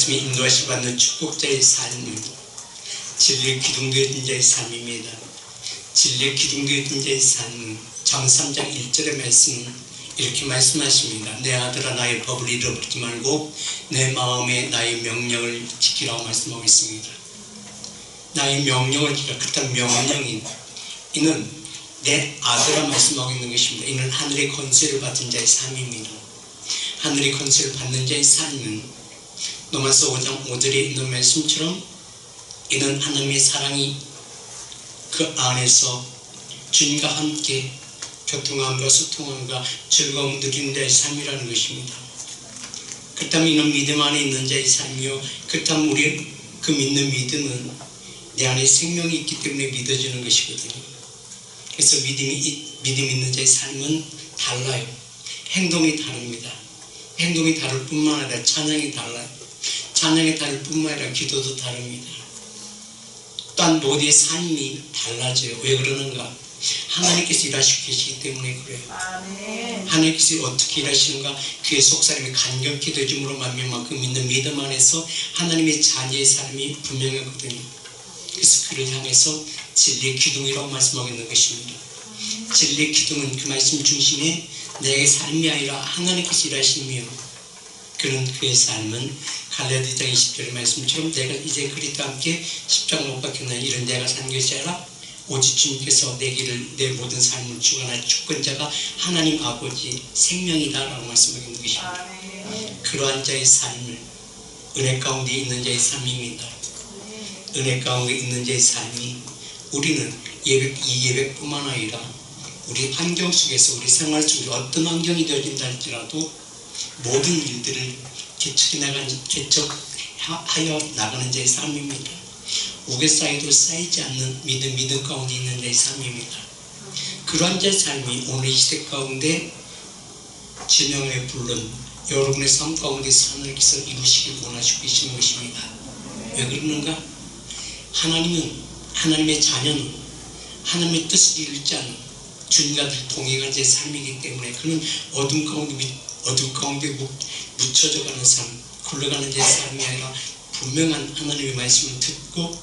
말씀에 인도하심 받는 축복자의 삶은 진리에 기둥되어진 자의 삶입니다. 진리에 기둥되어진 자의 삶은 잠언 3장 1절의 말씀은 이렇게 말씀하십니다. 내 아들아 나의 법을 잃어버리지 말고 내 마음에 나의 명령을 지키라고 말씀하고 있습니다. 나의 명령을 지키라. 그렇다면 명령인 이는 내 아들아 말씀하고 있는 것입니다. 이는 하늘의 권세를 받은 자의 삶입니다. 하늘의 권세를 받는 자의 삶은 로마서 5장 5절에 있는 말씀처럼 이는 하나님의 사랑이 그 안에서 주님과 함께 교통함과 소통함과 즐거움 누리는 자의 삶이라는 것입니다. 그렇다면 이는 믿음 안에 있는 자의 삶이요, 그렇다면 우리 그 믿는 믿음은 내 안에 생명이 있기 때문에 믿어지는 것이거든요. 그래서 믿음 있는 자의 삶은 달라요. 행동이 다릅니다. 행동이 다를 뿐만 아니라 찬양이 달라요. 찬양이 다를 뿐만 아니라 기도도 다릅니다. 또한 모두의 삶이 달라져요. 왜 그러는가? 하나님께서 일하시고 계시기 때문에 그래요. 아멘. 하나님께서 어떻게 일하시는가? 그의 속사람이 간격히 되줌으로 만면만큼 믿는 믿음 안에서 하나님의 자녀의 삶이 분명하거든요. 그래서 그를 향해서 진리의 기둥이라고 말씀하고 있는 것입니다. 진리의 기둥은 그 말씀 중심에 내 삶이 아니라 하나님께서 일하시며 그는 그의 삶은 갈라디아 20절의 말씀처럼 내가 이제 그리스도와 함께 십자가 못 박혔나니 이런 내가 산 것이 아니라 오직 주님께서 내 길을 내 모든 삶을 주관할 주권자가 하나님 아버지 생명이다라고 말씀하고 있는 것입니다. 그러한 자의 삶을 은혜 가운데 있는 자의 삶입니다. 은혜 가운데 있는 자의 삶이 우리는 이 예배뿐만 아니라 우리 환경 속에서 우리 생활 속에 어떤 환경이 되어진다 할지라도 모든 일들을 개척하여 나가는 자의 삶입니다. 우겨쌓여도 쌓이지 않는 믿음 가운데 있는 자의 삶입니다. 그러한 자의 삶이 오늘 이 시대 가운데 진영에 부른 여러분의 삶 가운데서 하나님께서 이루시길 원하시고 계시는 것입니다. 왜 그러는가? 하나님은, 하나님의 자녀는 하나님의 뜻을 이루지 않은 주님과 동행한 자의 삶이기 때문에 그는 어둠 가운데 묻혀져가는 삶, 굴러가는 자의 삶이 아니라 분명한 하나님의 말씀을 듣고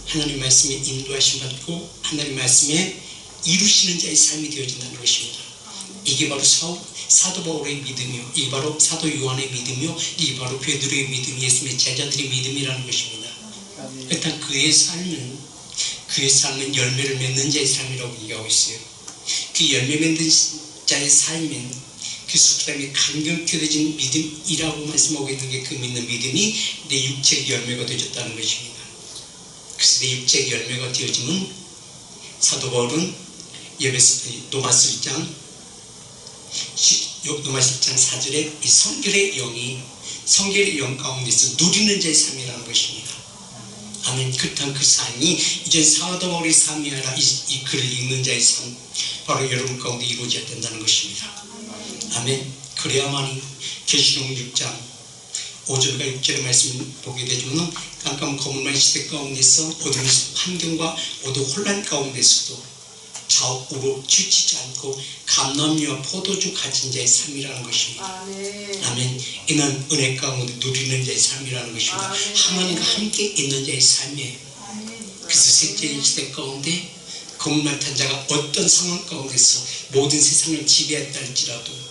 하나님의 말씀에 인도하심 받고 하나님의 말씀에 이루시는 자의 삶이 되어진다는 것입니다. 이게 바로 사도 바울의 믿음이요, 이게 바로 사도 요한의 믿음이요, 이게 바로 베드로의 믿음, 예수님의 제자들의 믿음이라는 것입니다. 일단 그의 삶은 열매를 맺는 자의 삶이라고 얘기하고 있어요. 그 열매 맺는 자의 삶은 그 속사람이 감격케 되어진 믿음이라고 말씀하고 있는 게 그 믿는 믿음이 내 육체의 열매가 되어졌다는 것입니다. 그래서 내 육체의 열매가 되어지면 사도 바울은 로마서 1장 4절에 이 성결의 영 가운데서 누리는 자의 삶이라는 것입니다. 아멘. 그렇다면 그 삶이 이제 사도 바울의 삶이 아니라 이 글을 읽는 자의 삶, 바로 여러분 가운데 이루어져야 된다는 것입니다. 아멘. 그래야만이 계시록 6장 5절과 6절의 말씀을 보게 되지만 깜깜 거물만 시대 가운데서 어두운 환경과 어두운 혼란 가운데서도 좌우로 치우치지 않고 감람류와 포도주 가진 자의 삶이라는 것입니다. 아멘. 이는 은혜 가운데 누리는 자의 삶이라는 것입니다. 하나님과 함께 있는 자의 삶이에요. 그래서 셋째 시대 가운데 거물만 탄 자가 어떤 상황 가운데서 모든 세상을 지배했다 할지라도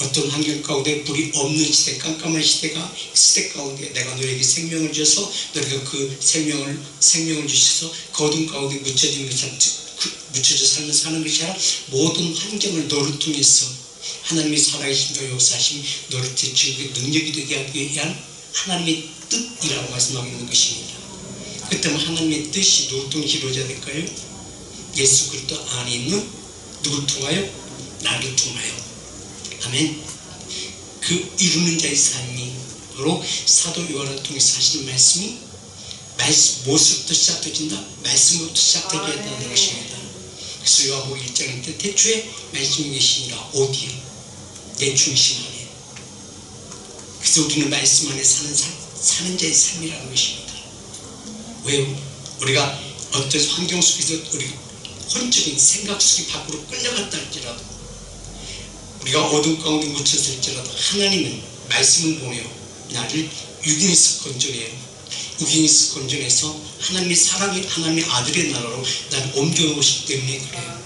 어떤 환경 가운데 불이 없는 시대, 깜깜한 시대 가운데 내가 너에게 생명을 줘서 너희가 그 생명을 주셔서 거둠 가운데 묻혀져 사는 것이 아니라 모든 환경을 너를 통해서 하나님의 살아계심과 역사하심이 너를 대체하고 능력이 되게 하기 위한 하나님의 뜻이라고 말씀하고 있는 것입니다. 그렇다면 하나님의 뜻이 누구 통해 이루어져야 될까요? 예수 그리스도 안에 있는 누굴 통하여? 나를 통하여. 아멘. 그 이루는 자의 삶이 바로 사도 요한을 통해서 하시는 말씀이 무엇으로부터 시작되어진다? 말씀으로부터 시작되어야 된다는 것입니다. 그래서 요한복음 1장 때 태초에 말씀이 계시니라 어디요? 내 중심 안에. 그래서 우리는 말씀 안에 사는 자의 삶이라는 것입니다. 왜요? 우리가 어떤 환경 속에서 우리 혼적인 생각 속에 밖으로 끌려갔다 할지라도 우리가 어둠 가운데 묻혔을지라도 하나님은 말씀을 보내요. 나를 유경에서 건져내요. 유경에서 건져내서 하나님의 사랑이 하나님의 아들의 나라로 나를 옮겨오시기 때문에 그래요.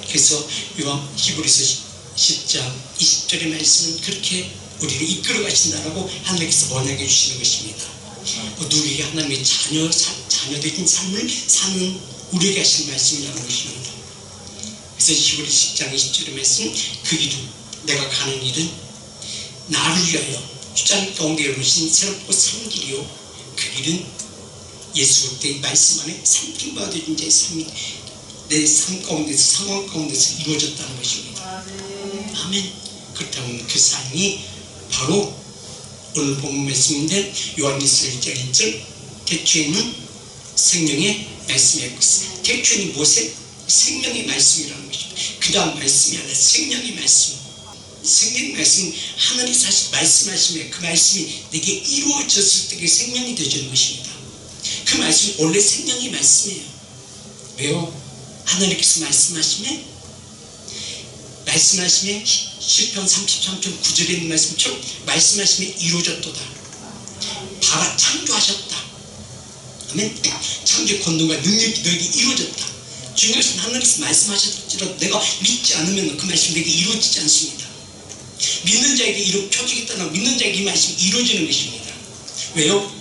그래서 히브리서 10장 20절의 말씀은 그렇게 우리를 이끌어 가신다라고 하나님께서 언약해 주시는 것입니다. 누리게 하나님의 자녀되신 삶을 사는 우리에게 하신 말씀이라는 것입니다. 그래서 히브리서 10장 20절의 말씀, 그 길은 내가 가는 길은 나를 위하여 주장 가운데 열으신 새롭고 산 길이요, 그 길은 예수 그리스도의 말씀 안에 삼킨 바 되신 자의 삶이 내 삶 가운데서 상황 가운데서 이루어졌다는 것입니다. 아멘. 그렇다면 그 삶이 바로 오늘 본문 말씀인데 요한일서 1장 1절, 태초에는 생명의 말씀이었고, 태초에는 무엇에? 생명의 말씀이라는 것입니다. 그 다음 말씀이 아니라 생명의 말씀. 생명의 말씀, 하늘이 사실 말씀하시면 그 말씀이 내게 이루어졌을 때 그게 생명이 되어지는 것입니다. 그 말씀이 원래 생명의 말씀이에요. 왜요? 하나님께서 말씀하시면 시편 33편 9절에 있는 말씀처럼 말씀하시면 이루어졌도다. 바라 창조하셨다. 아멘. 창조의 권능과 능력이 너에게 이루어졌다. 중요한 것은 하나님께서 말씀하셨지라도 내가 믿지 않으면 그 말씀이 내게 이루어지지 않습니다. 믿는 자에게 이루 펴주겠다는, 믿는 자에게 이 말씀이 이루어지는 것입니다. 왜요?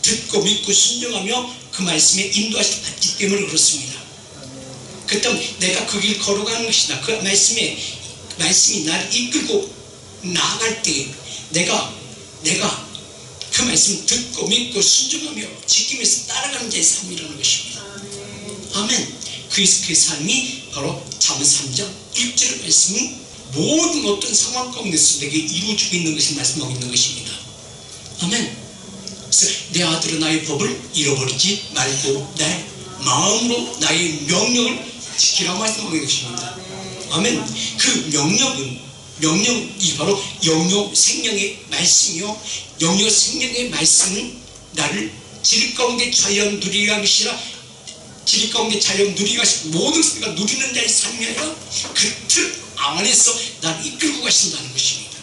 듣고 믿고 순종하며 그 말씀에 인도하심을 받기 때문에 그렇습니다. 그때 내가 그 길 걸어가는 것이다. 그 말씀이 나를 이끌고 나아갈 때 내가 그 말씀 듣고 믿고 순종하며 지키면서 따라가는 자의 삶이라는 것입니다. 아멘. 그 삶이 바로 잠언 3장 1절의 말씀이 모든 어떤 상황 가운데서 내게 이루어지고 있는 것을 말씀하고 있는 것입니다. 아멘. 그래서 내 아들은 나의 법을 잃어버리지 말고 내 마음으로 나의 명령을 지키라고 말씀하고 있는 것입니다. 아멘. 그 명령이 바로 영영 생명의 말씀이요, 영영 생명의 말씀은 나를 질 가운데 자연 누리게 하시라, 질 가운데 자연 누리게 하시고 모든 것을 누리는 자의 삶이 아니라 그 틀 안에서 나를 이끌고 가신다는 것입니다.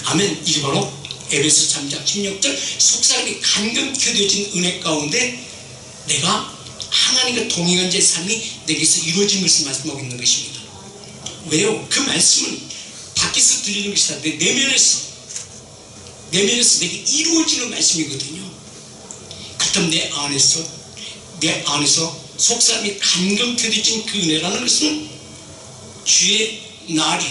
아멘. 이게 바로 에베소 3장 16절, 속사람이 간격히 되어진 은혜 가운데 내가 하나님과 동행한 자의 삶이 내게서 이루어진 것을 말씀하고 있는 것입니다. 왜요? 그 말씀은 밖에서 들리는 것이 아니라 내면에서 내게 이루어지는 말씀이거든요. 그렇다면 내 안에서 속사람이 간격히 되어진 그 은혜라는 것은 주의 날이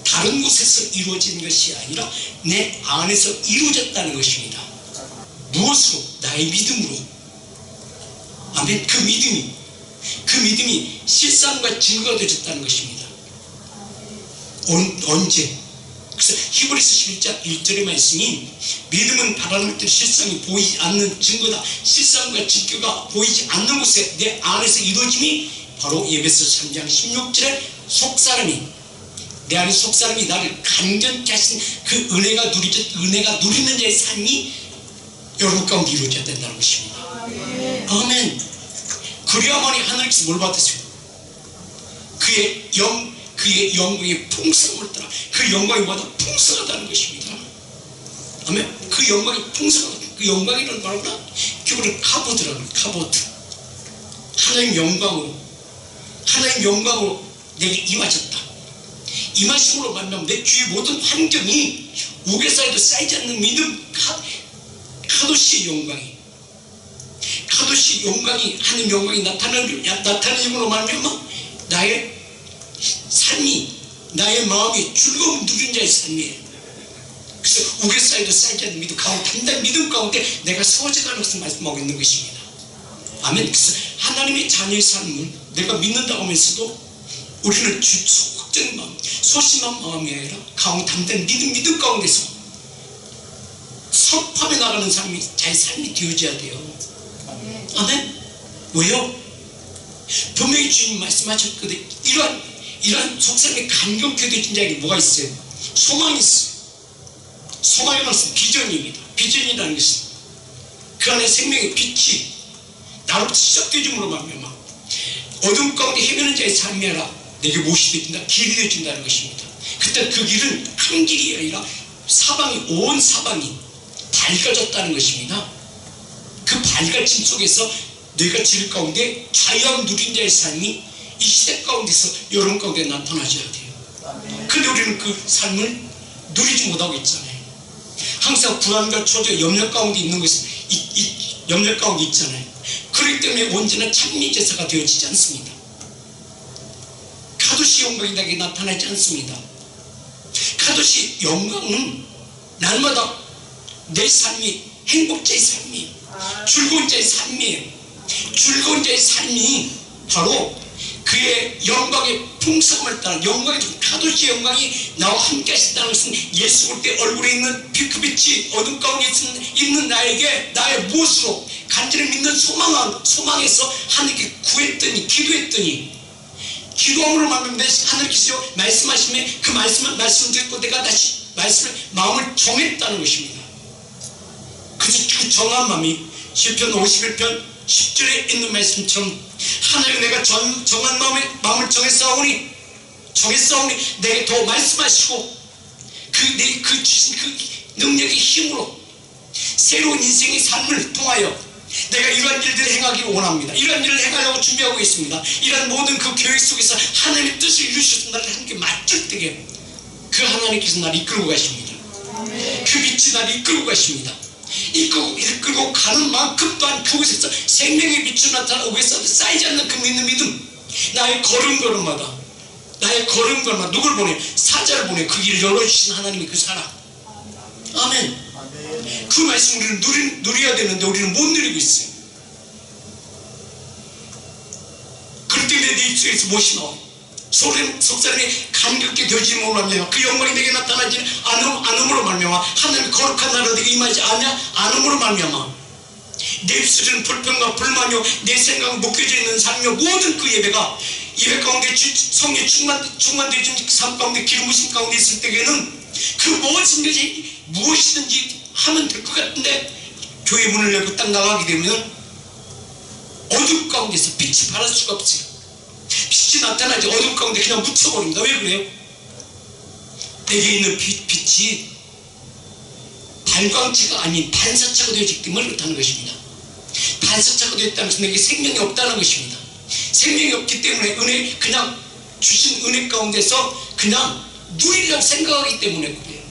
다른 곳에서 이루어진 것이 아니라 내 안에서 이루어졌다는 것입니다. 무엇으로? 나의 믿음으로. 아멘. 그 믿음이 실상과 증거가 되어졌다는 것입니다. 언제? 그래서 히브리서 11장 1절의 말씀이 믿음은 바라는 것들 실상이 보이지 않는 증거다. 실상과 증거가 보이지 않는 곳에 내 안에서 이루어짐이 바로 에베소 3장 16절에 내 안에 속사람이 나를 간절케 하신 그 은혜가 누리는 자의 삶이 여러분 가운데 이루어져야 된다는 것입니다. 아멘. 그래야만이 하나님께서 뭘 받으세요? 그의 영광의 풍성함을 따라 그 영광이 뭐다? 풍성하다는 것입니다. 아멘. 그 영광이 풍성하다. 그 영광이라는 말보다 그거를 카보드라는, 카보드. 하나님 영광으로 내게 임하셨다. 임하심으로 만나면 내 주위의 모든 환경이 우겨싸여도 쌓이지 않는 믿음, 카도시의 영광이 하나님 영광이 나타내므로 말미암아 나의 삶이, 나의 마음이 즐거움 누린 자의 삶이에요. 그래서 우겨싸여도 쌓이지 않는 믿음 가운데, 단단한 믿음 가운데 내가 세워져가는 것을 말씀하고 있는 것입니다. 아멘. 그래서 하나님의 자녀의 삶을 내가 믿는다고 하면서도 우리는 속적인 마음, 소심한 마음이 아니라 단단한 믿음 가운데서 선포하며 나가는 삶이 자의 삶이 되어져야 돼요. 아멘. 왜요? 분명히 주님 말씀하셨거든요. 이러한 속사람의 간격해 되어진 자에게 뭐가 있어요? 소망이 있어요. 소망이라는 것은 비전입니다. 비전이라는 것은 그 안에 생명의 빛이 나로부터 시작되줌으로 말미암아 어둠 가운데 헤매는 자의 삶이 아니라 내게 무엇이 되어진다? 길이 되어진다는 것입니다. 그때 그 길은 한 길이 아니라 온 사방이 밝아졌다는 것입니다. 그 밝아짐 속에서 너희가 지을 가운데 자유함 누린 자의 삶이 이 시대 가운데서 여러분 가운데 나타나줘야 돼요. 근데 우리는 그 삶을 누리지 못하고 있잖아요. 항상 불안과 초조, 염려 가운데 있는 것이 염려 가운데 있잖아요. 그렇기 때문에 언제나 찬미제사가 되어지지 않습니다. 카도시 영광이 나에게 나타나지 않습니다. 카도시 영광은 날마다 내 삶이 행복자의 삶이에요. 즐거운 자의 삶이에요. 즐거운 자의 삶이 바로 그의 영광의 풍성함을 따라 영광의 카도시의 영광이 나와 함께 하신다는 것은 예수 볼 때 얼굴에 있는 빛이 어둠 가운데 있는 나에게 나의 무엇으로 간절히 믿는 소망에서 하나님께 구했더니 기도했더니 기도함으로 말미암아 하나님께서 말씀하시면 그 말씀을 듣고 내가 다시 마음을 정했다는 것입니다. 그래서 그 정한 마음이 시편 51편 10절에 있는 말씀처럼 하나님 내가 정한 마음을 정했사오니 내게 더 말씀하시고 그 주신 그 능력의 힘으로 새로운 인생의 삶을 통하여 내가 이러한 일들을 행하기를 원합니다. 이러한 일을 행하려고 준비하고 있습니다. 이러한 모든 그 계획 속에서 하나님의 뜻을 이루셔서 나를 함께 맞출 때에 그 하나님께서 나를 이끌고 가십니다. 그 빛이 나를 이끌고 가십니다. 이끌고 가는 만큼 또한 그곳에서 생명의 빛이 나타나고 위에서 쌓이지 않는 그 믿는 믿음, 나의 걸음걸음마다 누굴 보내? 사자를 보내. 그 길을 열어주신 하나님의 그 사랑. 아멘. 그 말씀 우리는 누려야 되는데 우리는 못 누리고 있어요. 그렇기 때문에 내 입술에서 무엇이 나와? 속사람이 감격게 되어짐으로 말미암아 그 영광이 내게 나타나지 않음으로 말미암아 하나님의 거룩한 나라가 내게 임하지 않음으로 말미암아 내 입술에는 불평과 불만이요 내 생각은 묶여져 있는 삶이요 모든 그 예배 가운데 성령 충만되어진 삶 가운데 기름 부으심 가운데 있을 때에는 그 무엇이든지 하면 될 것 같은데 교회 문을 열고 딱 나가게 되면 어둠 가운데서 빛이 발할 수가 없어요. 빛이 나타나지 어둠 가운데 그냥 묻혀버립니다. 왜 그래요? 내게 있는 빛이 발광체가 아닌 반사체가 되어지기 때문에 그렇다는 것입니다. 반사체가 되었다는 것은 내게 생명이 없다는 것입니다. 생명이 없기 때문에 그냥 주신 은혜 가운데서 그냥 누리려고 생각하기 때문에 그래요.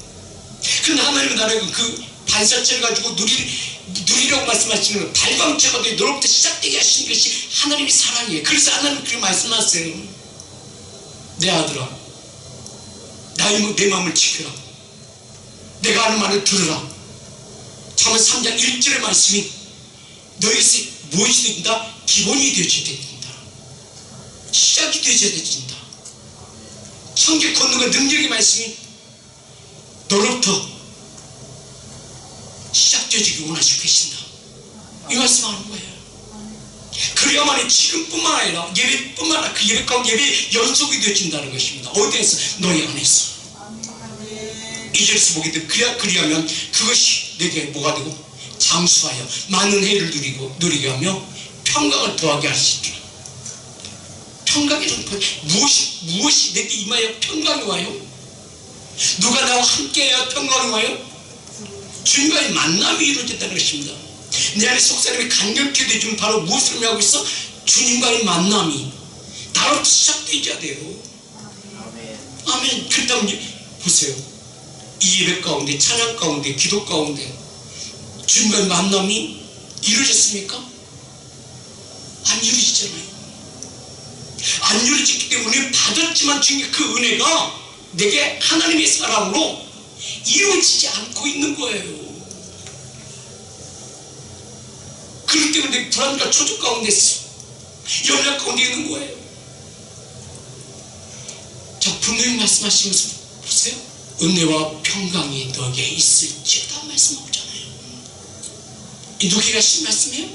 그런데 하나님은 나를 그 반사체를 가지고 누리려고 말씀하시는 건 발광체가 되어 너로부터 시작되게 하시는 것이 하나님의 사랑이에요. 그래서 하나님은 그렇게 말씀하세요. 내 아들아, 내 마음을 지켜라. 내가 하는 말을 들으라. 잠언 3장 1절의 말씀이 너에게서 무엇이 된다? 기본이 되어져야 된다. 시작이 되어져야 된다. 성경 권능과 능력의 말씀이 너로부터 시작되어지기 원하시고 계신다. 이 말씀하는 거예요. 그래야만이 지금뿐만 아니라 예배뿐만 아니라 그 예배 가운데 예배 연속이 되어진다는 것입니다. 어디에서? 너희 안에서. 2절에서 보게 되면 그리하면 그것이 내게 뭐가 되고 장수하여 많은 해를 누리게 하며 평강을 더하게 하시리라. 평강이란 무엇이 내게 임하여 평강이 와요? 누가 나와 함께해야 평강이 와요? 주님과의 만남이 이루어졌다는 것입니다. 내 안에 속사람이 간격히 되지만 바로 무엇을 의미하고 있어? 주님과의 만남이 나로부터 시작되어야 돼요. 아멘. 그렇다면 보세요. 이 예배 가운데, 찬양 가운데, 기도 가운데 주님과의 만남이 이루어졌습니까? 안 이루어지잖아요. 안 이루어졌기 때문에 받았지만 주님의 그 은혜가 내게 하나님의 사랑으로 이루어지지 않고 있는 거예요. 그렇기 때문에 불안과 초조 가운데 연락 가운데 있는 거예요. 자, 분명히 말씀하시면서 보세요. 은혜와 평강이 너에게 있을지어다 말씀하잖아요. 이 누구가 하신 말씀이에요?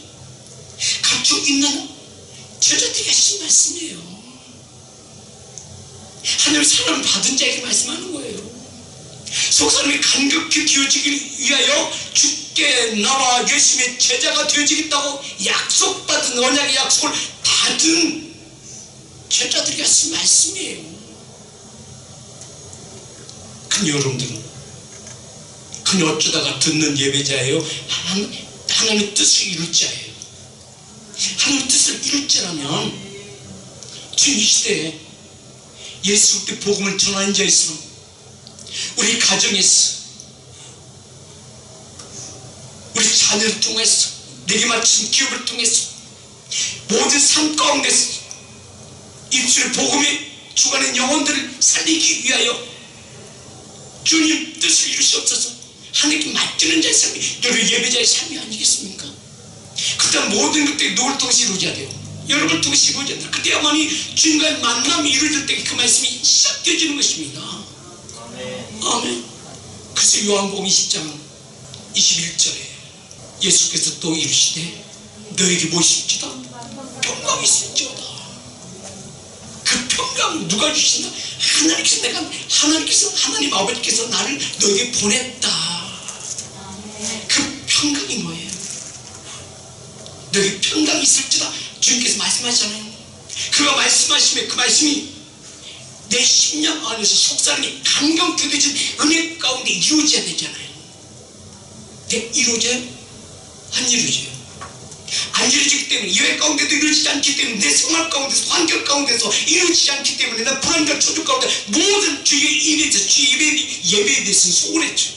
각종 있는 제자들이 하신 말씀이에요. 하나님의 사랑을 받은 자에게 말씀하는 거예요. 속사람이 간격히 되어지기 위하여 주께 나와 예수님의 제자가 되어지겠다고 약속받은 언약의 약속을 받은 제자들이 하신 말씀이에요. 근데 여러분들은 그냥 어쩌다가 듣는 예배자예요? 하나님의 뜻을 이룰 자예요. 하나님의 뜻을 이룰 자라면 지금 이 시대에 예수 그리스도의 복음을 전하는 자 있으면 우리 가정에서 우리 자녀를 통해서 내게 맡긴 기업을 통해서 모든 삶 가운데서 입술의 복음에 주관하는 영혼들을 살리기 위하여 주님 뜻을 이루시옵소서. 하나님께 맡기는 자의 삶이 여러분 예배자의 삶이 아니겠습니까? 그때 모든 것들이 누구를 통해서 이루어져야 돼요. 여러분을 통해서 이루어져야 돼요. 그때야만이 주님과의 만남이 이루어질 때 그 말씀이 시작되어지는 것입니다. 아멘. 그래서 요한복음 20장 21절에 예수께서 또 이르시되 너에게 무엇일지다 평강이 있을지어다. 그 평강 누가 주신다? 하나님께서 하나님 아버지께서 나를 너에게 보냈다. 그 평강이 뭐예요? 너에게 평강이 있을지다. 주님께서 말씀하셨잖아요. 그가 말씀하시면 그 말씀이 내 심령 안에서 속사람이 감격케 되진 은혜 가운데 이루어져야 되잖아요. 근데 이루어져요? 안 이루어져요. 안 이루어지기 때문에 예배 가운데도 이루어지지 않기 때문에 내 생활 가운데서 환경 가운데서 이루어지지 않기 때문에 나 불안과 초조 가운데 모든 주의 일에 대해서 주의 예배에 대해서는 소홀했죠.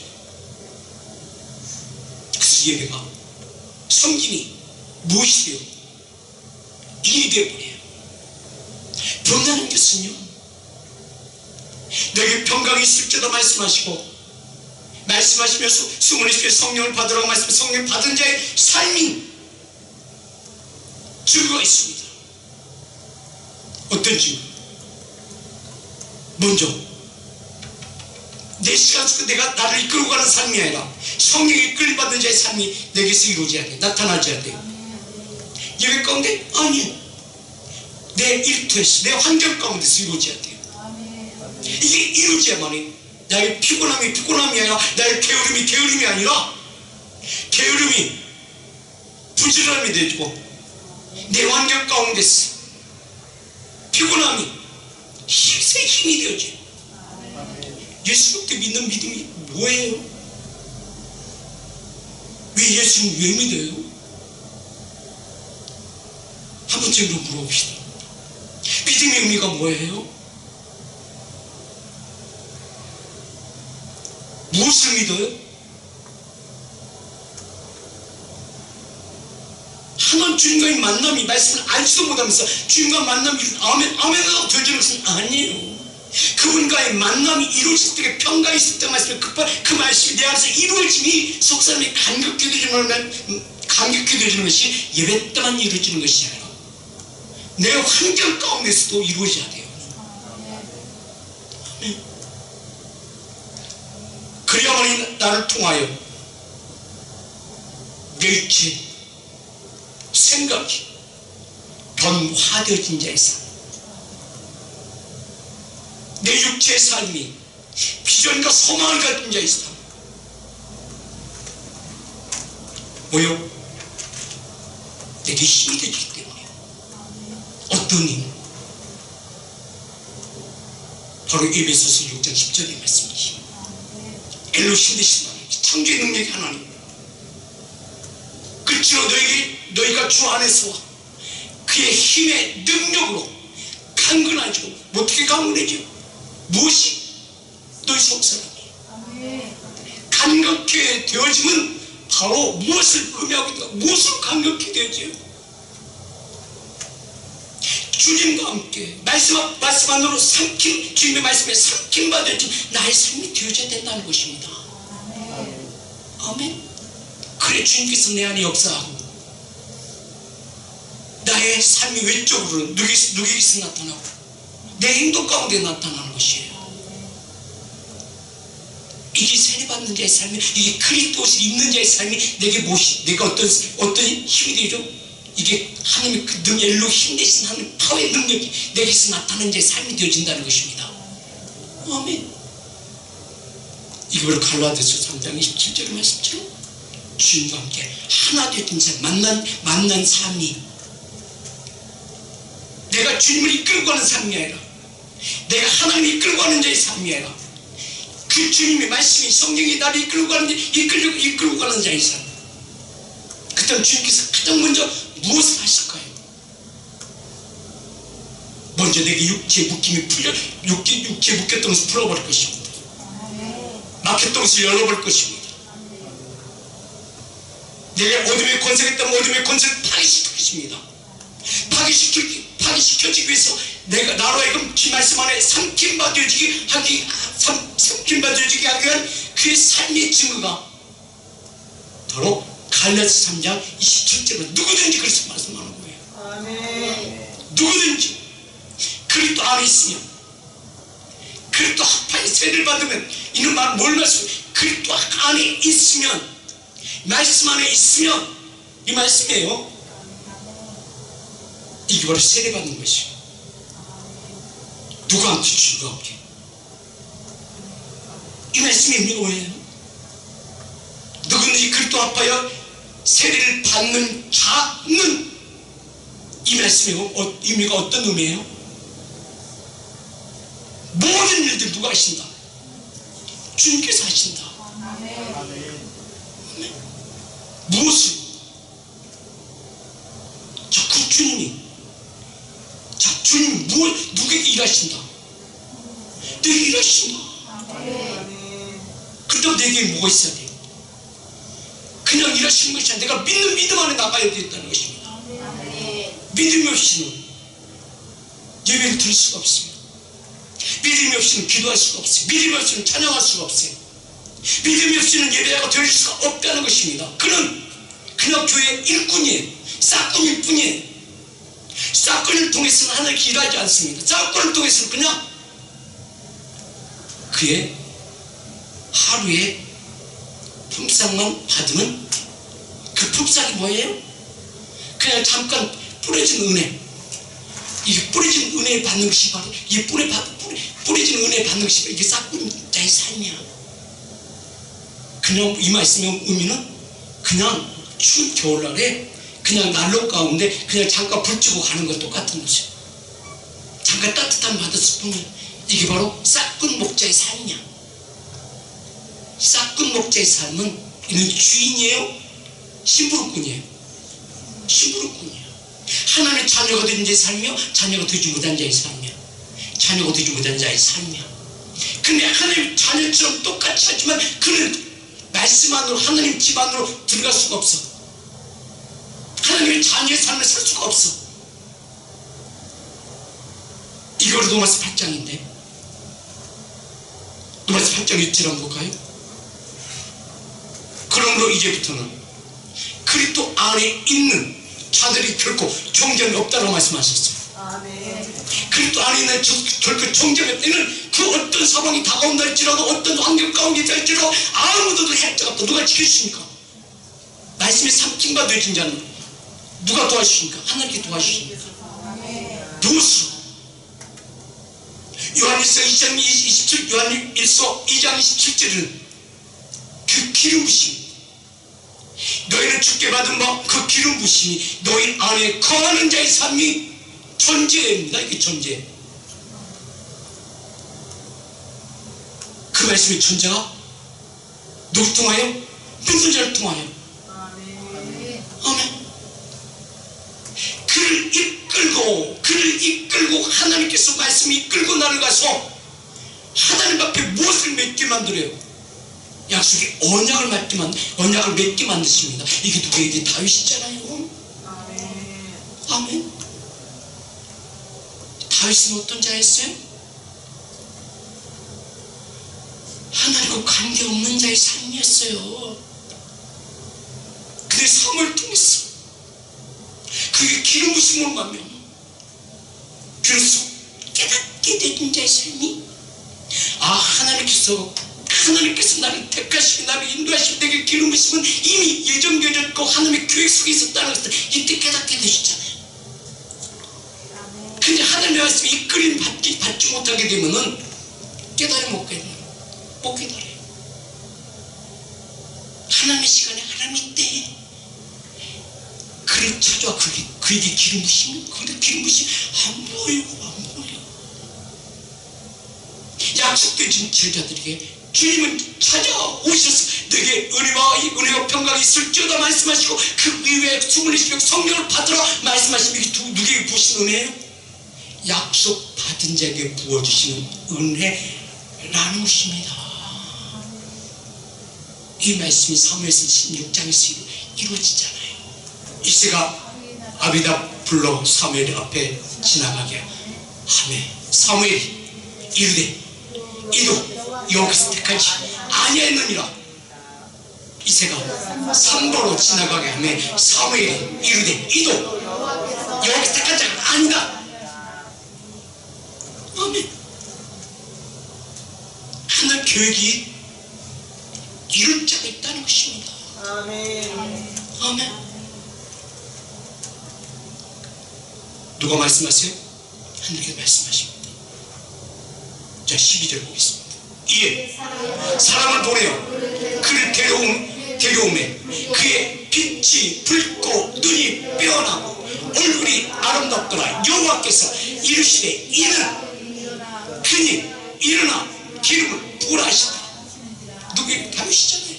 그래서 예배가 성김이 무엇이 돼요? 일이 되어버려요. 변하는 것은요 너에게 평강이 있을지도 말씀하시면서 수문의 집에 성령을 받으라고 말씀하시면 성령을 받은 자의 삶이 증거가 있습니다. 어떤 증거? 먼저 내 시간 속에 내가 나를 이끌고 가는 삶이 아니라 성령이 이끌림 받은 자의 삶이 내게서 이루어져야 돼. 나타나줘야 돼요. 예배 가운데? 아니에요. 내 일터에서 내 환경 가운데서 이루어져야 돼요. 이게 이루어져야만이 나의 피곤함이 아니라 나의 게으름이 아니라 게으름이 부지런함이 되고 내 환경 가운데서 피곤함이 새 힘이 되어져요. 예수 그리스도 믿는 믿음이 뭐예요? 왜 예수는 왜 믿어요? 한 번쯤으로 물어봅시다. 믿음의 의미가 뭐예요? 무엇을 믿어요? 하나님 주님과의 만남이 말씀을 알지도 못하면서 주님과 만남이 아멘하고 들어주는 것은 아니에요. 그분과의 만남이 이루어질 때 평강이 있을 때 말씀을 그 말씀이 내 안에서 이루어짐이 속사람이 감격해 되어지는 것이 예배 때만 이루어지는 것이 아니라 내 환경 가운데서도 이루어져야 돼요. 그래야만이 나를 통하여 내 육체 생각이 변화되어진 자의 삶, 내 육체의 삶이 비전과 소망을 가진 자의 삶 뭐요? 내게 힘이 되기 때문에. 어떤 힘? 바로 에베소서 6장 10절의 말씀이지. 엘로힘 되신 하나님, 창조의 능력의 하나님, 그치로 너희가 주 안에서 그의 힘의 능력으로 강건하죠. 어떻게 강건해져? 무엇이? 너희 속사람이 강건케 되어짐은 바로 무엇을 의미하고 있는가? 무엇으로 강건케 되어져요? 주님과 함께 말씀 안으로 주님의 말씀에 삼킴받아진 나의 삶이 되어져야 된다는 것입니다. 아멘. 그래 주님께서 내 안에 역사하고 나의 삶이 외적으로 누구에게서 나타나고 내 행동 가운데 나타나는 것이에요. 이게 세례받는 자의 삶이, 이게 그리스도 옷을 입는 자의 삶이 내가 어떤 힘이 되죠? 이게 하나님의 그 엘로 힘 대신 하나님의 파워의 능력이 내게서 나타나는 자의 삶이 되어진다는 것입니다. 아멘. 이게 바로 갈라디아서 3장 27절의 말씀처럼 주님과 함께 하나 되던 삶, 만난 삶이 내가 주님을 이끌고 가는 삶이 아니라 내가 하나님을 이끌고 가는 자의 삶이 아니라 그 그 주님의 말씀이 성령이 나를 이끌고 가는 자의 삶. 그때 주님께서 가장 먼저 무엇을 하실까요? 먼저 내게 육체의 묶임이 풀려, 육체에 묶였던 것을 풀어버릴 것입니다. 막혔던 것을 열어버릴 것입니다. 내가 어둠의 권세가 있다면 어둠의 권세를 파괴시킬 것입니다. 파괴시켜주기 위해서 내가 나로 하여금 그 말씀 안에 삼킴받아지게 하기 위한 그의 삶의 증거가 바로 갈라디아서 3장 27절로 누구든지 그렇게 말씀하는 거예요. 아멘. 누구든지 그리스도 안에 있으면, 그리스도 합하에 세례를 받으면, 이는 뭘 말씀해? 그리스도 안에 있으면, 말씀 안에 있으면, 이 말씀이에요. 이게 바로 세례 받는 것이에요. 누구한테 주가 없게. 이 말씀이 뭐예요? 누구든지 그리스도 합하여 세례를 받는 자는, 이 말씀의 의미가 어떤 의미예요? 모든 일들 누가 하신다? 주님께서 하신다. 무엇을? 자, 그 주님이, 자, 주님 누구에게 일하신다? 내게 일하신다. 그렇다고 내게 뭐가 있어야 돼? 그냥 일하시는 것이 아니라 내가 믿는 믿음 안에 나가야 되겠다는 것입니다. 믿음이 없이는 예배를 드릴 수가 없습니다. 믿음이 없이는 기도할 수가 없어요. 믿음이 없이는 찬양할 수가 없어요. 믿음이 없이는 예배하고 드릴 수가 없다는 것입니다. 그는 그냥 교회의 일꾼이에요. 싹꾼일 뿐이에요. 싹꾼을 통해서는 하나님께 일하지 않습니다. 싹꾼을 통해서는 그냥 그의 하루에 품삯만 받으면, 그 품삯이 뭐예요? 그냥 잠깐 뿌려진 은혜. 이게 뿌려진 은혜 받는 것이 바로, 이게 뿌려진 은혜 받는 것이 바로 이게 싹꾼자의 삶이야. 그냥 이 말씀의 의미는 그냥 추운 겨울날에 그냥 난로 가운데 그냥 잠깐 불 쬐고 가는 것 똑같은 거죠. 잠깐 따뜻함 받았을 뿐이야. 이게 바로 싹꾼 목자의 삶이야. 싹꾼 목자의 삶은 이는 주인이에요? 심부름꾼이에요? 심부름꾼이에요. 하나님의 자녀가 된 자의 삶이요, 자녀가 되지 못한 자의 삶이야. 자녀가 되지 못한 자의 삶이야. 근데 하나님 자녀처럼 똑같이 하지만 그는 말씀 안으로, 하나님 집 안으로 들어갈 수가 없어. 하나님의 자녀의 삶을 살 수가 없어. 이거로 로마서 8장인데, 로마서 8장 1절 한번 볼까요? 그러므로 이제부터는 그리스도 안에 있는 자들이 결코 정죄함이 없다고 말씀하셨어요. 그리스도 안에 있는 결코 정죄함이 없다는, 그 어떤 상황이 다가온다 할지라도, 어떤 환경 가운데 있다 할지라도 아무도 해자가 없다. 누가 지켜주십니까? 말씀이 삼킴받아진 자는 누가 도와주십니까? 하나님께 도와주십니까? 무엇으로? 요한일서 2장 27, 요한일서 2장 27절은 그 기름 부심, 너희는 주께 받은 바 그 기름 부심이 너희 안에 거하는 자의 삶이 존재입니다. 이게 존재. 그 말씀의 존재가 누구 통하여? 믿는 자를 통하여. 아멘. 그를 이끌고 하나님께서 말씀이 이끌고 나를 가서 하나님 앞에 무엇을 맺게 만들어요? 약속의 언약을 맺게 만드십니다. 이게 누구에게? 다윗이잖아요. 아멘. 다윗은 어떤 자였어요? 하나님과 관계없는 자의 삶이었어요. 그의 삶을 통해서 그게 기름 부심으로 가면 비로소 깨닫게 된 자의 삶이, 하나님께서 나를 택하시고 나를 인도하시고 내게 기름 부심은 이미 예정 되었고 하나님의 계획 속에 있었다는 것을 이때 깨닫게 되시잖아요. 근데 하나님의 말씀이 이끌림 받지 못하게 되면은 깨달음 못 깨달아요. 하나님의 시간에 하나님의 때에 그를 찾아와 그에게 기름 부심은, 그의 기름 부심 안 보여. 야, 약속되신 제자들에게 주님은 찾아오셔서 내게 은혜와 평강이 있을지어다 말씀하시고 그 이후에 24명 성령을 받으라 말씀하시면 이게 누구에게 부으신 은혜예요? 약속 받은 자에게 부어주시는 은혜라는 것입니다. 이 말씀이 사무엘서 16장에서 이루어지잖아요. 이새가 아비다 불러 사무엘 앞에 지나가게 하매 사무엘이 이르되 이도 여기서 택하지 아니하였느니라. 이새가 산도로 지나가게 하매 사무엘이 이르되 이도 여기서 택한 자가 아니다. 아멘. 하나님 계획이 이룰 자가 있다는 것입니다. 아멘. 아멘. 누가 말씀하세요? 하나님께서 말씀하십니다. 자, 12절 보겠습니다. 이에 사람을 보내어 그를 데려오매 그의 빛이 붉고 눈이 빼어나고 얼굴이 아름답더라. 여호와께서 이르시되 이는 그니 일어나 기름을 부으라 하시더라. 누구에게? 다윗이잖아요.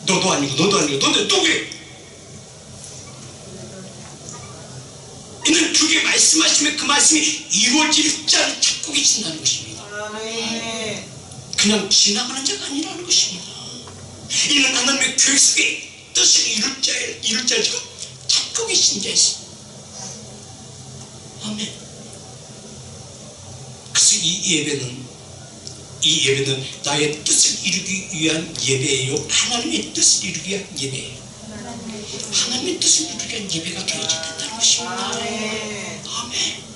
너도 아니고 누구에게? 이는 주께 말씀하시면 그 말씀이 이루어질 자를 찾고 계신다는 것입니다. 그냥 지나가는 자가 아니라는 것입니다. 이는 하나님의 계획 속에 뜻을 이룰 자를 지금 찾고 계신 자이시. 아멘. 그래서 이 예배는 나의 뜻을 이루기 위한 예배예요. 하나님의 뜻을 이루기 위한 예배예요. 하나님의 뜻을 이루기 위한 예배가 되어야 된다는 것입니다. 아멘.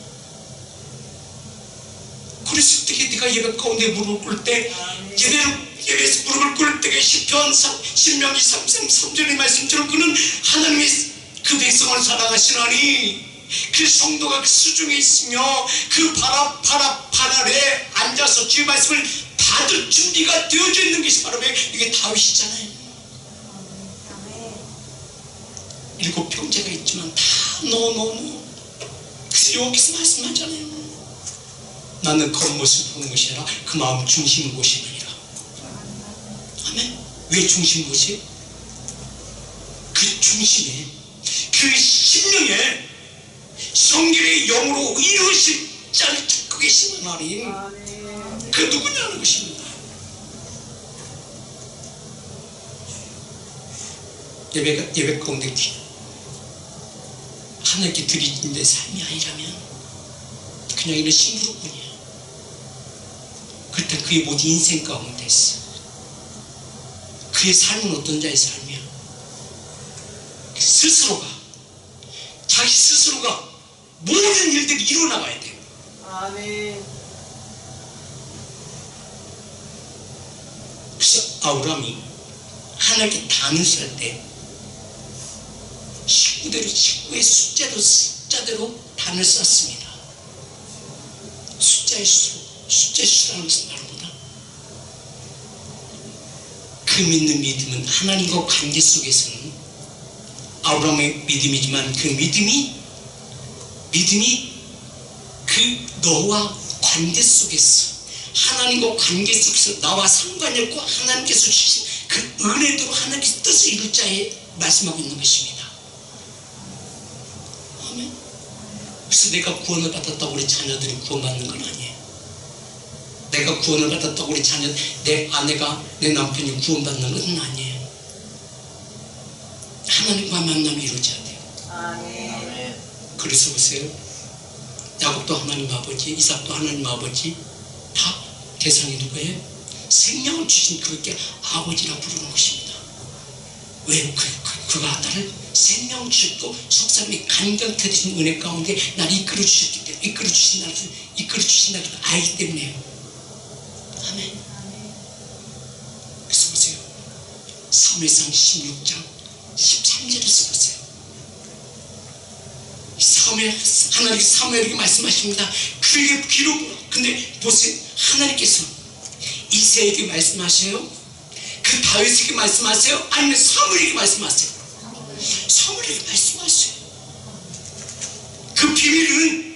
그래서 어떻게 네가 예배 가운데 무릎을 꿇을 때 예배에서 무릎을 꿇을 때에 시편 10명 3절의 말씀처럼 그는 하나님의 그 백성을 사랑하시나니 그 성도가 그 수중에 있으며 그 발 아래 앉아서 주의 말씀을 받을 준비가 되어져 있는 것이 바로 이게 다윗이잖아요. 7 형제가 있지만 다 노. 그래서 여기서 말씀하잖아요. 나는 겉모습 보는 것이 아니라 그 마음 중심을 보시느니라. 아멘. 왜 중심 보시? 그 중심에 그 심령에 성결의 영으로 이루어질 자를 찾고 계시는 하나님, 그 누구냐는 것입니다. 예배 가운데 하나님께 드리는 데 삶이 아니라면 그냥 이런 심부름뿐이야. 그때 그의 모든 인생 가운데서 그의 삶은 어떤 자의 삶이야? 자기 스스로가 모든 일들이 이루어나가야 돼요. 아멘. 그래서 아브라함이 하나님께 단을 때 식구의 숫자대로 단을 쌓습니다. 숫자의 수라는 것은 바로 뭐다? 그 믿는 믿음은 하나님과 관계 속에서는 아브라함의 믿음이지만 그 믿음이 그 너와 관계 속에서 하나님과 관계 속에서 나와 상관이 없고 하나님께서 주신 그 은혜대로 하나님께서 뜻을 이룰 자에 말씀하고 있는 것입니다. 아멘. 그래서 내가 구원을 받았다고 우리 자녀들이 구원받는 건 아니에요. 내가 구원을 받았다고 우리 자녀, 내 아내가, 내 남편이 구원받는 건 아니에요. 하나님과 만남이 이루어져야 돼요. 아멘. 그래서 보세요. 야곱도 하나님 아버지, 이삭도 하나님 아버지, 다 대상이 누구예요? 생명을 주신 그렇게 아버지라 부르는 것입니다. 왜? 그가 나를 생명을 주셨고 속사람이 간경태 되신 은혜 가운데 나를 이끌어 주신다는 걸 알기 때문에요. 아멘. 그래서 보세요. 사무엘상 16장 13절에서 보세요. 하나님께서 사무엘에게 말씀하십니다. 그에게 기록. 근데 보세요. 하나님께서 이새에게 말씀하세요? 그 다윗에게 말씀하세요? 아니면 사무엘에게 말씀하세요? 사무엘에게 말씀하세요. 그 비밀은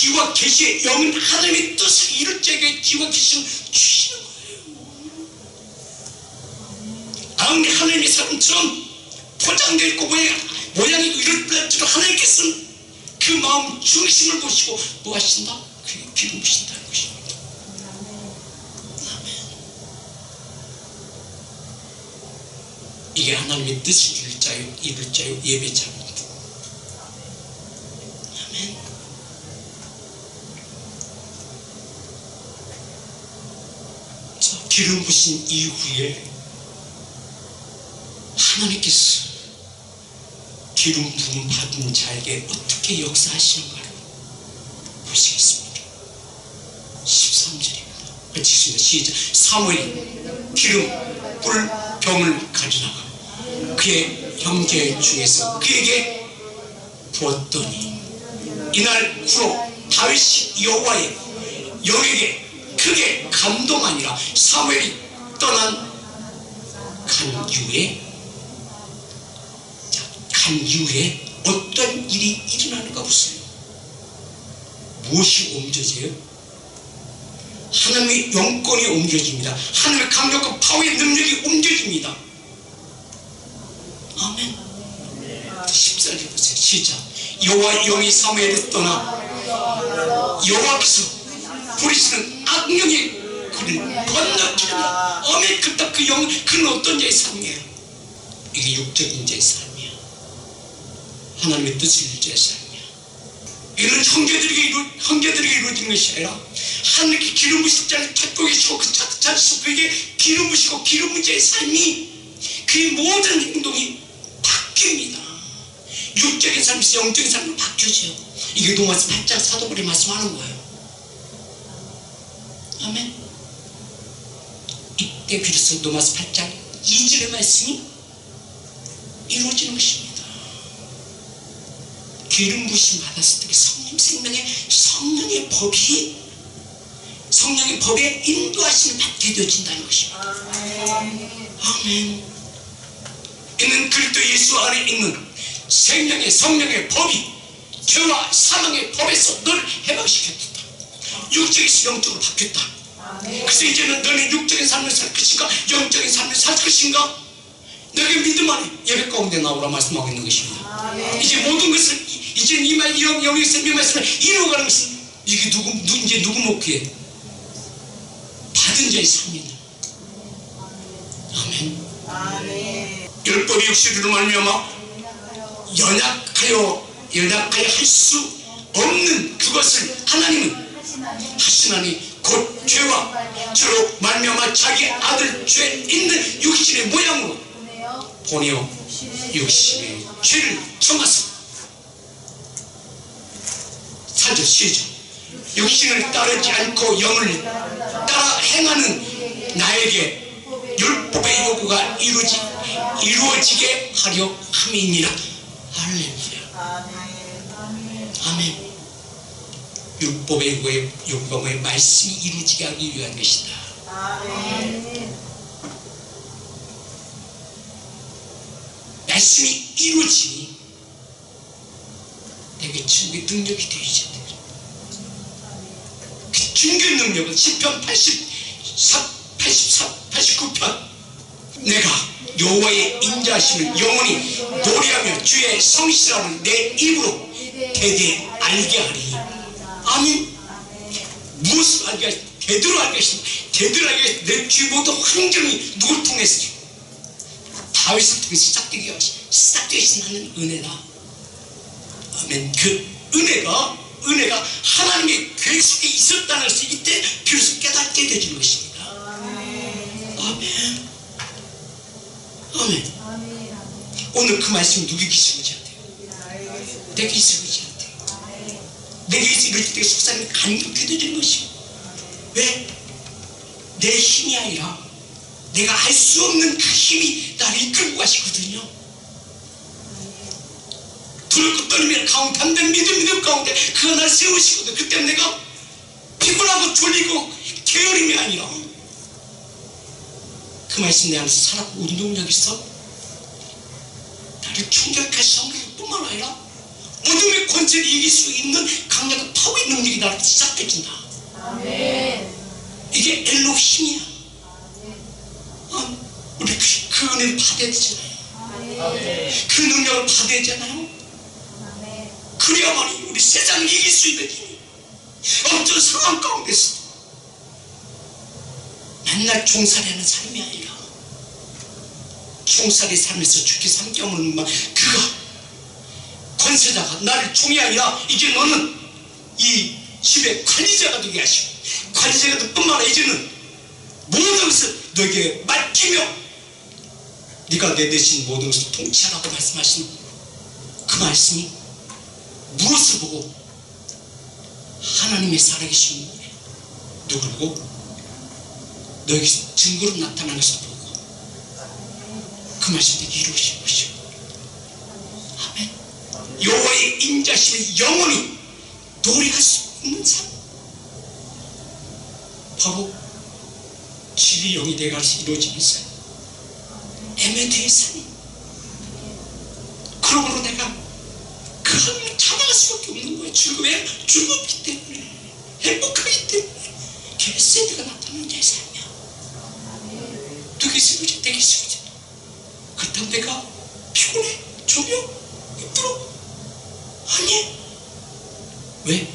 기와 계시의 영은 하나님의 뜻을 이룰 자에게 기와 계시를 주시는 거예요. 아무리 하나님의 사람처럼 포장되어 있고 모양이 이럴지도 하나님께서는 그 마음 중심을 보시고 뭐 하신다? 그게 기름 부신다는 것입니다. 아멘. 이게 하나님의 뜻을 이룰 자요 예배자입니다. 아멘. 자, 기름 부신 이후에 하나님께서 기름 부음 받은 자에게 어떻게 역사하시는가를 보시겠습니다. 13절입니다. 같이 시작. 사무엘이 기름 꿀 병을 가져다가 그의 형제 중에서 그에게 부었더니 이날 후로 다윗이 여호와의 영에게 크게 감동하니라. 사무엘이 떠난 간 이후에 어떤 일이 일어나는가 보세요. 무엇이 옮겨져요? 하나님의 영권이 옮겨집니다. 하나님의 강력한 파워의 능력이 옮겨집니다. 아멘. 14절 보세요. 시작. 여호와의 영이 사무엘을 떠나 여호와께서 부리시는 악령의 그를 건너뛰느라. 아멘. 그딱 그 영, 그는 어떤 자의 삶이에요? 이게 육적인 자의 삶이에요. 하나님의 뜻을 이룰 자의 삶이야. 이는 형제들에게 이루어지는 것이 아니라 하나님께 기름 부신 자를 찾고 계시고 그 찾으시고 그에게 기름 부시고 기름 부은 자의 삶이 그의 모든 행동이 바뀝니다. 육적인 삶에서 영적인 삶으로 바뀌어져요. 이게 로마서 8장 사도바울이 말씀하는 거예요. 아멘. 이때 비로소 로마서 8장 2절의 말씀이 이루어지는 것입니다. 기름 부심 받았을 때 성령의 법에 인도하심을 받게 되어진다는 것입니다. 아멘. 이는 그리스도 예수 안에 있는 성령의 법이 죄와 사망의 법에서 너를 해방시켰다. 육적에서 영적으로 바뀌었다. 그래서 이제는 너는 육적인 삶을 살 것인가 영적인 삶을 살 것인가 너에게 믿음 안에 예배 가운데 나오라 말씀하고 있는 것입니다. 이제 모든 것을 이제 이 영에서 이 말씀을 이루어가는 것은 이게 이제 누구 목표에 받은 자의 삶이다. 아멘. 율법이 육신으로 말미암아 연약하여 할 수 없는 그것을 하나님은 하시나니 곧 죄와 죄로 말미암아 자기 아들 죄 있는 육신의 모양으로 보내어 육신의 죄를 정하사. 4절 시작. 육신을 따르지 않고 영을 따라 행하는 나에게 율법의 요구가 이루어지게 하려 함이니라. 할렐루야. 아멘. 율법의 요구가 말씀이 이루어지게 하기 위한 것이다. 말씀이 이루어지니 내게 증거의 능력이 되어야 된다. 그 증거의 능력은 시편 89편 내가 여호와의 인자하심을 영원히 노래하며 주의 성실함을 내 입으로 대대 알게 하리. 아멘. 무엇을 알게 하시니? 대대로 알게 하시니? 대대로 알게 하시니? 내 귀 모든 환경이 누굴 통해서? 다윗을 통해서 시작되신 하는 은혜다. 아멘. 그 은혜가 하나님의 계획에 있었다는 것을 이때 비로소 깨닫게 되는 것입니다. 아멘. 아멘. 오늘 그 말씀 누구에게 있어야지 않대요? 내게 있어야지 않대요. 내게 있을 때 속삭임이 간격히 되는 것이고. 왜? 내 힘이 아니라 내가 알 수 없는 그 힘이 나를 이끌고 가시거든요. 두렵고 떨리며 담대한 믿음 가운데 그가 나를 세우시거든. 그때 내가 피곤하고 졸리고 게으름이 아니라 그 말씀 내 안에서 살았고 운동력 있어 나를 충격할 성경 뿐만 아니라 어둠의 권세를 이길 수 있는 강력한 파워의 능력이 나한테 시작해진다. 이게 엘로힘이야. 우리 그 은혜를 받아야 되잖아요. 그 능력을 받아야 되잖아요. 그래야만이 우리 세상을 이길 수 있는 힘이. 어떤 상황 가운데서 맨날 종살이하는 삶이 아니라 종살이 살면서 죽기 삼켜먹는 그가 권세자가 나를 종이 아니라 이제 너는 이 집의 관리자가 되게 하시고 관리자가 될 뿐만 아니라 이제는 모든 것을 너에게 맡기며 네가 내 대신 모든 것을 통치하라고 말씀하신 그 말씀이 무엇을 보고 하나님의 살아계신 누구를 보고 너에게 증거로 나타나는 것을 보고 그 말씀이 이루어진 것이고 아멘. 여호와의 인자심이 영원히 도래할 수 있는 삶, 바로 진리 영이 돼가서 이루어지는 삶, 에메드의 삶. 그러므로 내가 그 하나님을 찬양할 수밖에 없는 거예요. 즐겁기 때문에, 행복하기 때문에. 게세드가 나타나는 자의 삶이야. 누게 세우자, 내게 세우자. 그렇다면 내가 피곤해, 졸려, 힘들어? 아니. 왜?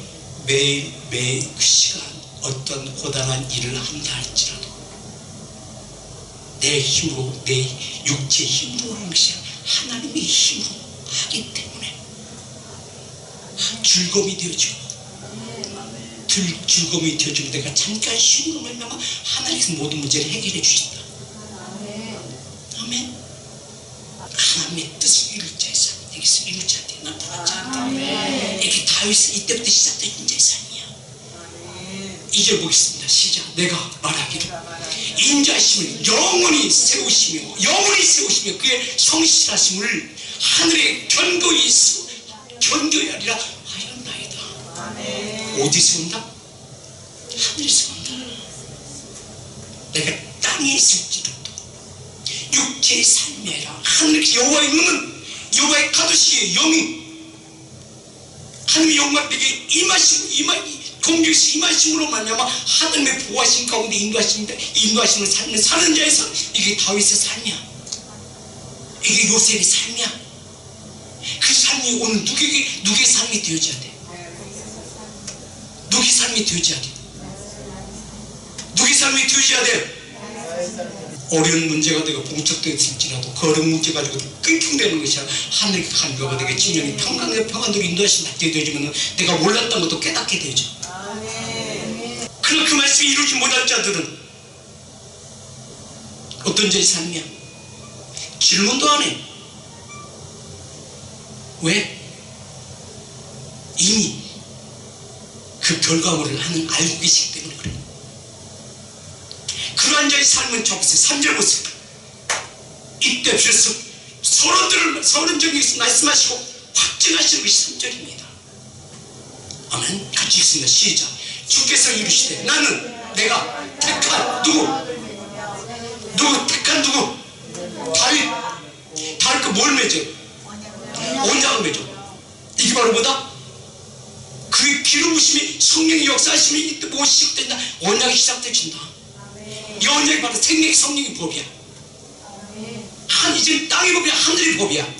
매일 그 시간 어떤 고단한 일을 한다 할지라도 내 힘으로, 내 육체의 힘으로 하는 것이 아니라 하나님의 힘으로 하기 때문에 즐거움이 되어지고, 즐거움이 되어지고 내가 잠깐 쉬는 것만 하면 하나님께서 모든 문제를 해결해 주신다. 아멘. 하나님의 뜻을 이룰 자의 삶, 여기서 이룰 자한테 나타난 자한테 이게 다윗은 이때부터 시작된 자의 삶이야. 이제 보겠습니다. 시작. 내가 말하기를 인자심을 영원히 세우시며 그의 성실하심을 하늘에 견고히 견고히 하리라 하였나이다. 어디 세운다? 하늘에 세운다. 내가 땅에 있을지라도 육체의 삶이 아니라 하늘 여호와의 눈은 여호와의 가두시의 영이 하나님의 영광 내게 공격에서 임하심으로 말미암아 하나님의 보호하심 가운데 인도하심을 삶을 사는 자에서 이게 다윗의 삶이야. 이게 요셉의 삶이야. 그 삶이 오늘 누구의 삶이 되어져야 돼? 누구의 삶이 되어져야 돼? 누구의 삶이 되어져야 돼? 어려운 문제가 되고 봉착되었을지라도 그 어려운 문제 가지고 끙끙대는 것이 아니라 하늘의 간교가 되게 진영이 평안으로 인도하심 받게 되어지면 내가 몰랐던 것도 깨닫게 되죠. 그럼 그 말씀이 이루지 못할 자들은 어떤 자의 삶이야? 질문도 안 해. 왜? 이미 그 결과물을 알고 계시기 때문에 그래. 그러한 자의 삶은 저보세요. 3절 보세요. 이때 비로소 서론적인 말씀하시고 확증하시는 것이 3절입니다. 아멘. 같이 읽습니다. 시작. 주께서 이르시되 나는 내가 택한 누구 다윗 뭘 맺어? 언약을 맺어. 이게 바로 뭐다? 그의 기름 부심이 성령의 역사하심이 이때 무엇이 시작된다? 언약이 시작되진다. 이 언약이 바로 생명의 성령의 법이야. 이제 땅의 법이야, 하늘의 법이야.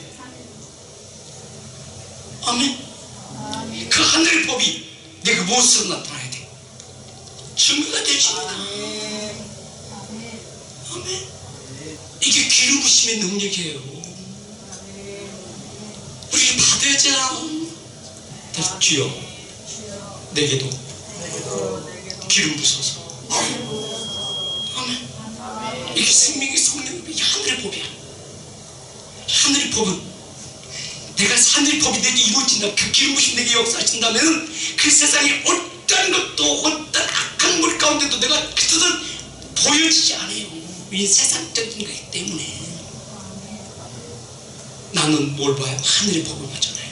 아멘. 그 하늘의 법이 내가 무엇으로 나타나야 돼? 증거가 되십니다. 아멘. 이게 기름 부심의 능력이에요. 우리 받아야잖아. 주여, 내게도 기름 부어서. 아멘. 이게 생명의 성령이 하늘의 법이야. 하늘의 법은 내가 하늘의 법이 내게 이루어진다. 그 기름 부심 내게 역사하신다면 그 세상에 어떤 것도 어떤 악한 물 가운데도 내가 그 뜻을 보여지지 않아요. 이 세상적인 거기 때문에. 나는 뭘 봐요? 하늘의 법을 보잖아요.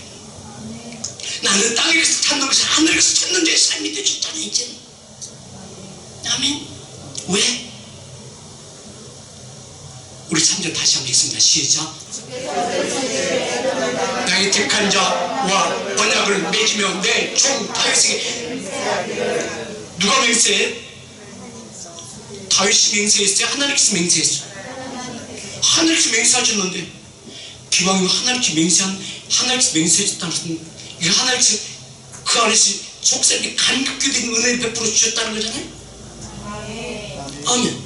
나는 땅에서 찾는 것이 하늘에서 찾는 자의 삶이 되어졌잖아요. 이제는. 아멘. 왜? 우리 3절 다시 한번 읽습니다. 시작. 나의 택한 자와 언약을 맺으며 내 종 다윗에게. 누가 맹세해? 다윗이 맹세했어요? 하나님께서 맹세했어요? 하나님께서 맹세하셨는데, 기왕이면 하나님께서 맹세했다는 것은 이거 하나님께서 그 안에서 속삭이게 간격히 된 은혜를 베풀어 주셨다는 거잖아요. 아멘.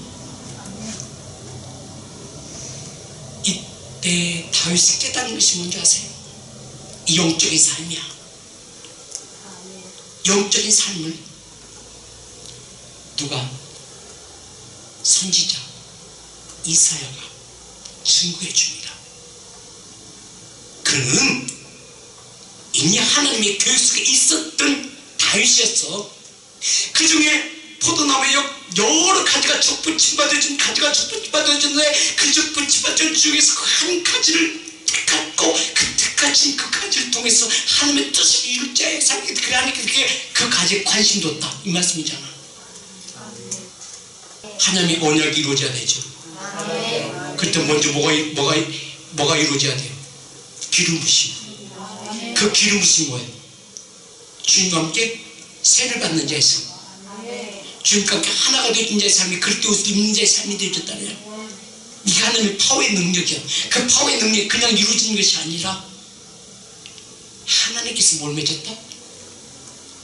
이때 다윗이 깨닫는 것이 뭔지 아세요? 이 영적인 삶이야. 영적인 삶을 누가? 선지자 이사야가 증거해 줍니다. 그는 이미 하나님의 교회 속에 있었던 다윗이었어. 그 중에 포도나무에 여러 가지가 족붙임 받아졌는데 그 족붙임 받아진 중에서 한 가지를 택했고 그 택하신 그 가지를 통해서 하나님의 뜻을 이룰 자의 삶이 그러니까 그 가지에 관심 뒀다 이 말씀이잖아. 하나님의 언약이 이루어져야 되죠. 그때 먼저 뭐가 이루어져야 돼요? 기름 부심. 그 기름 부심이 뭐예요? 주님과 함께 세를 받는 자의 삶. 주님과 함께 하나가 되어진 자의 삶이 그렇게 옷을 입는 자의 삶이 되어졌다네요. 이게 하나님의 파워의 능력이야. 그 파워의 능력이 그냥 이루어지는 것이 아니라 하나님께서 뭘 맺었다?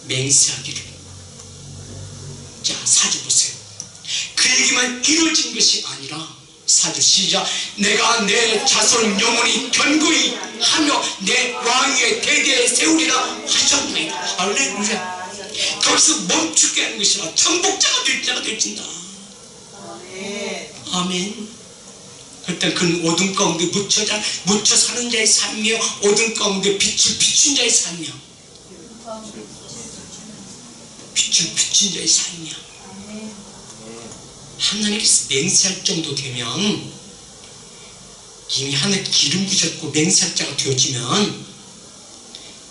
맹세하기를. 자, 4절 보세요. 그 얘기만 이루어진 것이 아니라 4절 시작. 내가 내 자손 영원히 견고히 하며 내 왕위에 대대에 세우리라 하셨나이다. 할렐루야. 거기서 멈추게 하는 것이 아니라 정복자가 될 자가 되어진다. 아멘. 그때 그는 어둠 가운데 묻혀 사는 자의 삶이요 어둠 가운데 빛을 비춘 자의 삶이야. 빛을 비춘 자의 삶이야. 하나님께서 맹세할 정도 되면 이미 하늘 기름 부셨고 맹세할 자가 되어지면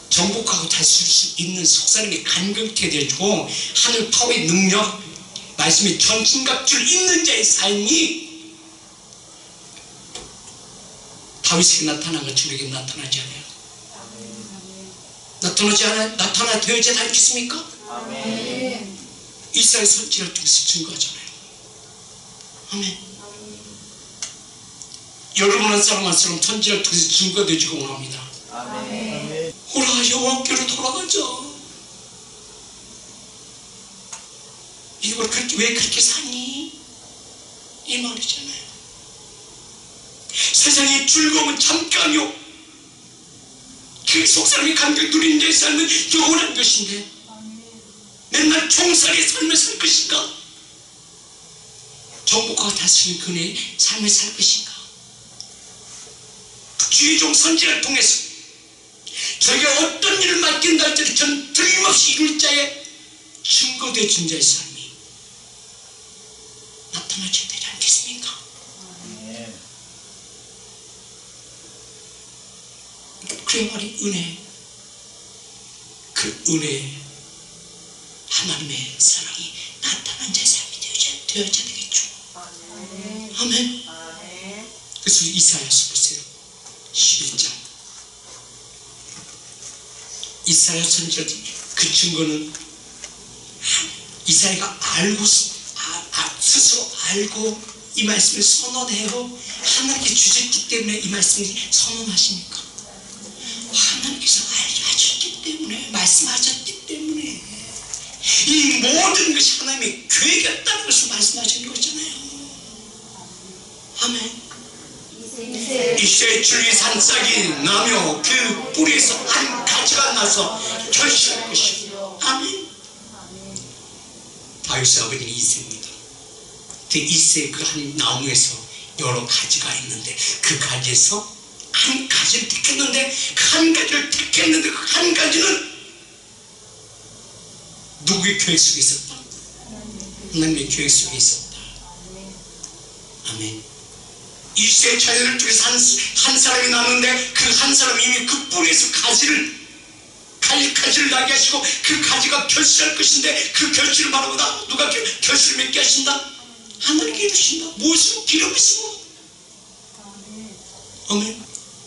정복하고 다쓸 수 있는 속사람의 간격이 되어지고 하늘 파워의 능력 말씀의 전신갑주를 입는 자의 삶이 다윗에게 나타난 것 우리에게 나타나지 않아요. 나타나되어야지 않겠습니까? 이사야 선지를 통해서 증거하잖아요. 아멘. 여러분 한 사람 한 사람 선지를 통해서 증거되어지고 원합니다. 오라 여호와께로 돌아가자. 이걸 왜 그렇게 사니? 이 말이잖아요. 세상의 즐거움은 잠깐이요 그 속사람이 감격 누리는 자의 삶은 영원한 것인데 맨날 총살의 삶을 살 것인가? 정복하고 다스리는 그의 삶을 살 것인가? 주의 종 선지를 통해서 저희가 어떤 일을 맡긴다 할지라도 저는 틀림없이 이룰 자의 증거되어진 자의 삶이 나타나줘야 되지 않겠습니까? 그래 말이 은혜. 그 은혜 하나님의 사랑이 나타난 자의 삶이 되어야 되겠죠. 아멘. 그래서 이사야서 보세요. 11장 이사야 선지자 그 증거는 이사야가 스스로 알고 이 말씀을 선언해요. 하나님께 주셨기 때문에 이 말씀을 선언하십니까? 하나님께서 하셨기 때문에 말씀하셨기 때문에 이 모든 것이 하나님의 계획이었다는 것을 말씀하시는 거잖아요. 아멘. 이새 줄기 산싹이 나며 그 뿌리에서 한 가지가 나서 결실할 것이요. 아멘. 다윗의 아버지는 이새입니다. 그 이새 그 한 나무에서 여러 가지가 있는데 그 가지에서 한 가지를 택했는데 그 한 가지를 택했는데 그 한 가지는 누구의 계획 속에 있었다? 하나님의 계획 속에 있었다. 아멘. 이스라엘 자녀들 중에서 한 사람이 나왔는데 그 한 사람이 이미 그 뿌리에서 가지를 나게 하시고 그 가지가 결실할 것인데 그 결실을 바라보다 누가 결실을 맺게 하신다? 하나님께 이루신다. 무엇으로? 기름 부심으로. 아멘.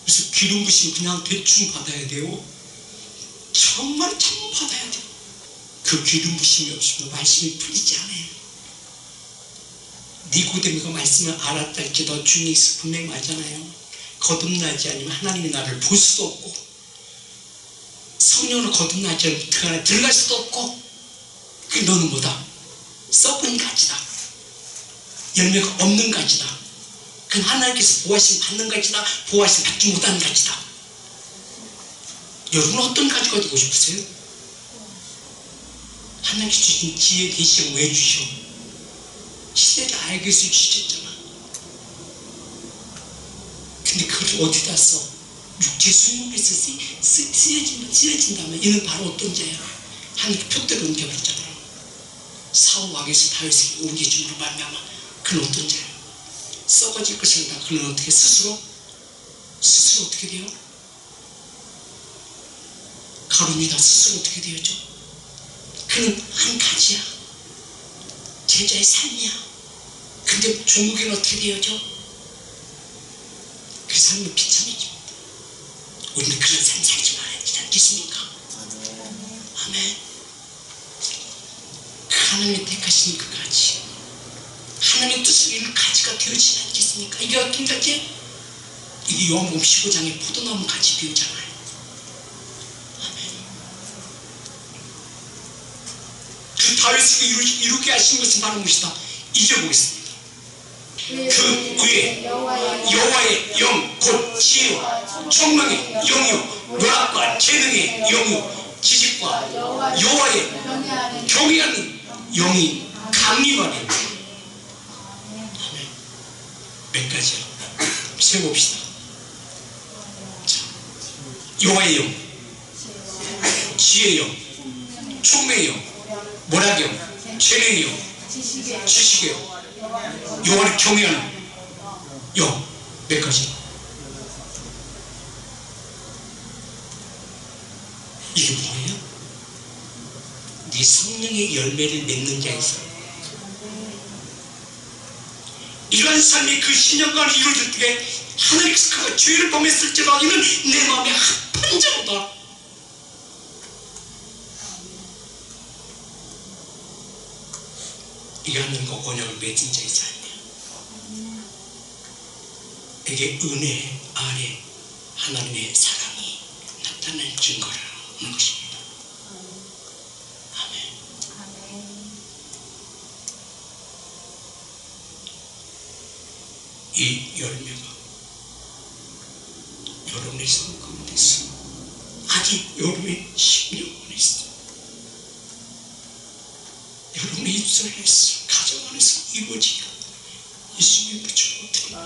그래서 기름 부심 그냥 대충 받아야 돼요. 정말 참 받아야 돼요. 그 기름 부심이 없으면 말씀이 풀리지 않아요. 니고데모가 말씀을 알았다 할지라도 주님께서 분명히 말잖아요. 거듭나지 않으면 하나님이 나를 볼 수도 없고, 성령으로 거듭나지 않으면 그 안에 들어갈 수도 없고, 그 너는 뭐다? 썩은 가지다. 열매가 없는 가지다. 그 하나님께서 보호하심 받는 가지다. 보호하심 받지 못하는 가지다. 여러분 어떤 가지가 되고 싶으세요? 하나님께서 주신 지혜 계시면 왜 주셔? 시대를 알게 해서 주셨잖아. 근데 그걸 어디다 써? 육체 수용에서 쓰여진다면 이는 바로 어떤 자야? 하나님께 표대로 옮겨버렸잖아요. 사울 왕에서 다윗에게 옮겨줌으로 말미암아 그는 어떤 자야? 썩어질 것을 다 그는 어떻게 스스로 어떻게 돼요? 가룟이다. 스스로 어떻게 되었죠? 그는 한 가지야. 제자의 삶이야. 근데 종국에는 어떻게 되어져? 그 삶은 비참해집니다. 우리는 그런 삶 살지 말아야 되지 않겠습니까? 아멘. 하나님이 택하신 그 가지, 하나님의 뜻을 이루는 가지가 되어지지 않겠습니까? 이게 어떤 가지? 이게 요한복음 15장에 포도나무 가지 비유잖아요. 그 다윗에게 이루게 하신 것은 바로 무엇이다? 잊어보겠습니다. 그 위에 여호와의 영, 곧 지혜와 총명의 영이요 노력과 재능의 영이요 지식과 여호와의 경외하는 영이 강림하네. 몇 가지야? 세봅시다. 여호와의 영, 지혜의 영, 총명의 영, 모락영, 재능이요, 지식이요, 여호와를 경외하는 영. 몇 가지? 이게 뭐예요? 네 성령의 열매를 맺는 자에서 이러한 삶이 그 신령과는 이루어질 때 하나님께서 그가 죄를 범했을지라도 이는 내 마음에 합한 자로다. 이게 하나님과 언약을 맺은 자의 삶이야. 이게 은혜 아래 하나님의 사랑이 나타날 증거라는 것입니다. 아멘. 이 열매가 여러분의 삶 가운데서 아직 여러분의 심령 안에서 여러분의 입술 안에서 가정 안에서 이루어지게 예수님의 주님을 드립니다.